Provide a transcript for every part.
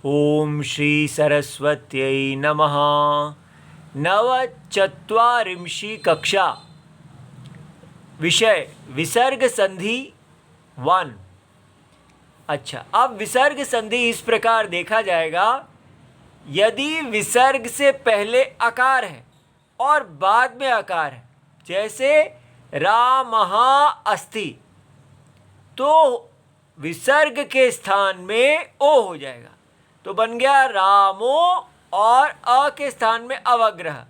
ओम श्री सरस्वत्यै नमः। नवचत्वारिंशी कक्षा। विषय विसर्ग संधि 1। अच्छा, अब विसर्ग संधि इस प्रकार देखा जाएगा। यदि विसर्ग से पहले आकार है और बाद में आकार है, जैसे रामः अस्ति, तो विसर्ग के स्थान में ओ हो जाएगा, तो बन गया रामो, और अ के स्थान में अवग्रह,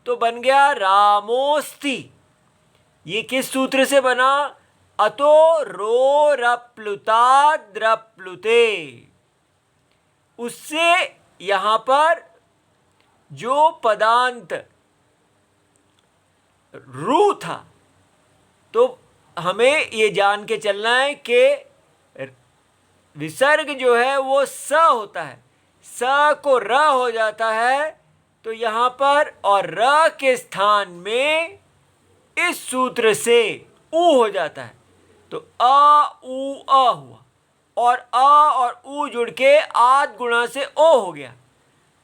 तो बन गया रामोस्ति। ये किस सूत्र से बना? अतो रो रप्लुता द्रप्लुते। उससे यहां पर जो पदांत रू था, तो हमें ये जान के चलना है कि विसर्ग जो है वो स होता है, स को र हो जाता है, तो यहां पर और र के स्थान में इस सूत्र से उ हो जाता है, तो अ उ अ हुआ, और अ और उ जुड़ के आद गुणा से ओ हो गया,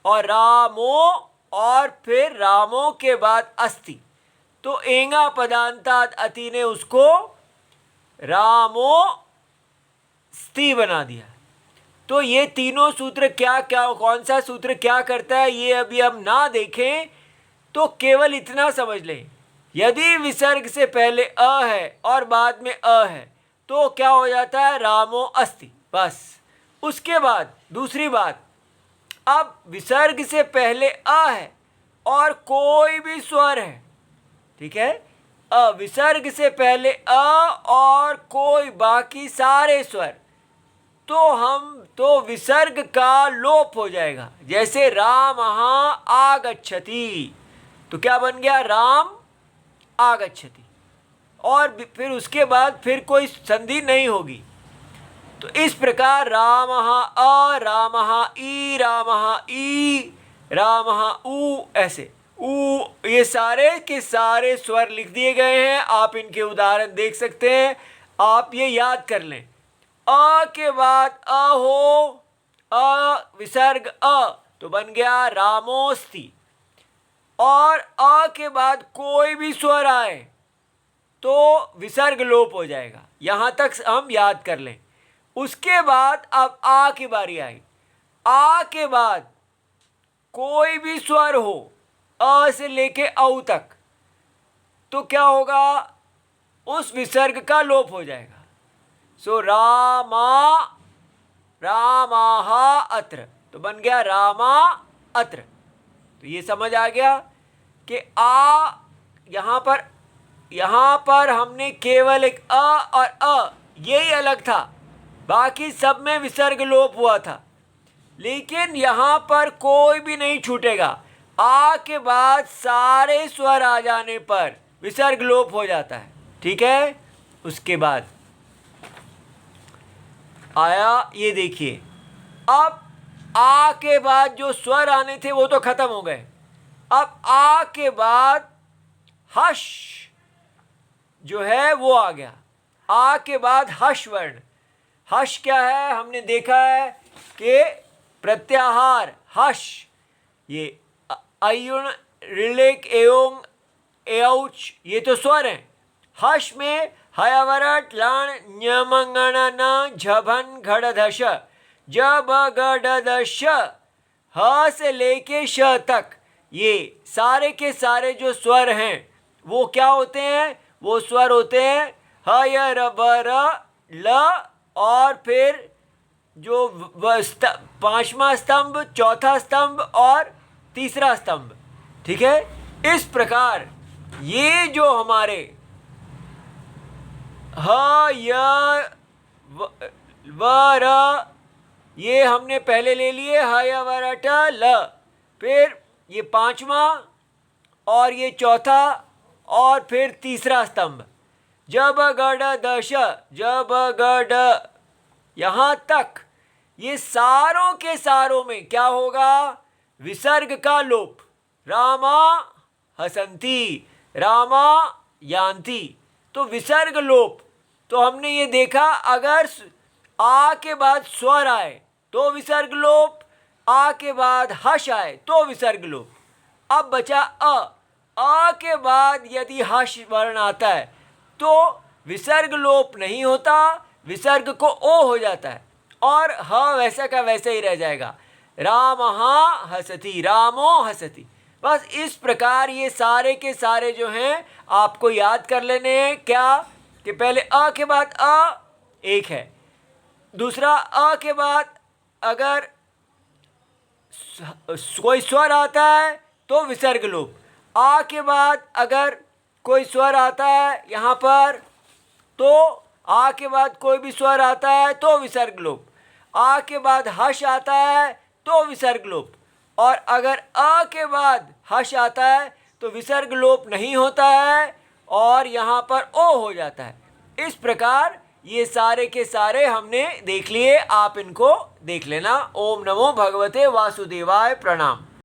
और रामो, और फिर रामो के बाद अस्ति, तो एंगा पदांताद अति ने उसको रामो स्ति बना दिया। तो ये तीनों सूत्र क्या क्या, कौन सा सूत्र क्या करता है, ये अभी हम ना देखें, तो केवल इतना समझ लें, यदि विसर्ग से पहले अ है और बाद में अ है, तो क्या हो जाता है? रामो अस्ति, बस। उसके बाद दूसरी बात, अब विसर्ग से पहले अ है और कोई भी स्वर है, ठीक है, विसर्ग से पहले अ और कोई बाकी सारे स्वर, तो विसर्ग का लोप हो जाएगा। जैसे रामः आगच्छति, तो क्या बन गया? राम आगच्छति, और फिर उसके बाद फिर कोई संधि नहीं होगी। तो इस प्रकार रामः अ, रामः ई, रामः ई, रामः उ, ऐसे उ, ये सारे के सारे स्वर लिख दिए गए हैं। आप इनके उदाहरण देख सकते हैं, आप ये याद कर लें। अ के बाद अ हो, अ विसर्ग अ, तो बन गया रामोस्ति, और अ के बाद कोई भी स्वर आए तो विसर्ग लोप हो जाएगा। यहां तक हम याद कर लें। उसके बाद अब आ की बारी आई। आ के बाद कोई भी स्वर हो, अ से लेके औ तक, तो क्या होगा? उस विसर्ग का लोप हो जाएगा। सो रामा, रामाह अत्र, तो बन गया रामा अत्र। तो ये समझ आ गया कि आ, यहां पर हमने केवल एक अ और अ, यही अलग था, बाकी सब में विसर्ग लोप हुआ था। लेकिन यहां पर कोई भी नहीं छूटेगा। आ के बाद सारे स्वर आ जाने पर विसर्ग लोप हो जाता है, ठीक है। उसके बाद आया, ये देखिए, अब आ के बाद जो स्वर आने थे वो तो खत्म हो गए। अब आ के बाद हश जो है वो आ गया। आ के बाद हश वर्ण। हश क्या है? हमने देखा है कि प्रत्याहार हश, ये अयुण, ऋलिक, एयोंग, एौच, ये तो स्वर हैं। हश में हयवरट, लण, न्यमंगण, न, झभन, घड़धश, जब गडदश, ह से लेके श तक, ये सारे के सारे जो स्वर हैं वो क्या होते हैं? वो स्वर होते हैं ह, य, र, ब, र, ल, और फिर जो पांचवा स्तंभ, चौथा स्तंभ और तीसरा स्तंभ, ठीक है। इस प्रकार ये जो हमारे ह, य, व, र, ये हमने पहले ले लिए, ह, य, व, र, ट, ल, फिर ये पांचवा और ये चौथा और फिर तीसरा स्तंभ, जब गड दश, जब गड, यहां तक, ये सारों के सारों में क्या होगा? विसर्ग का लोप। रामा हसंती, रामा यान्ति, तो विसर्ग लोप। तो हमने ये देखा, अगर आ के बाद स्वर आए तो विसर्ग लोप, आ के बाद हश आए तो विसर्ग लोप। अब बचा अ के बाद यदि हश वर्ण आता है तो विसर्ग लोप नहीं होता, विसर्ग को ओ हो जाता है और ह वैसा का वैसे ही रह जाएगा। रामः हसति, रामो हसति। बस इस प्रकार ये सारे के सारे जो हैं आपको याद कर लेने हैं। क्या कि पहले अ के बाद अ एक है, दूसरा अ के बाद अगर कोई स्वर आता है तो विसर्ग लोप, आ के बाद अगर कोई स्वर आता है यहाँ पर तो आ के बाद कोई भी स्वर आता है तो विसर्ग लोप, आ के बाद हश आता है तो विसर्ग लोप, और अगर अ के बाद हश आता है तो विसर्ग लोप नहीं होता है और यहाँ पर ओ हो जाता है। इस प्रकार ये सारे के सारे हमने देख लिए, आप इनको देख लेना। ओम नमो भगवते वासुदेवाय, प्रणाम।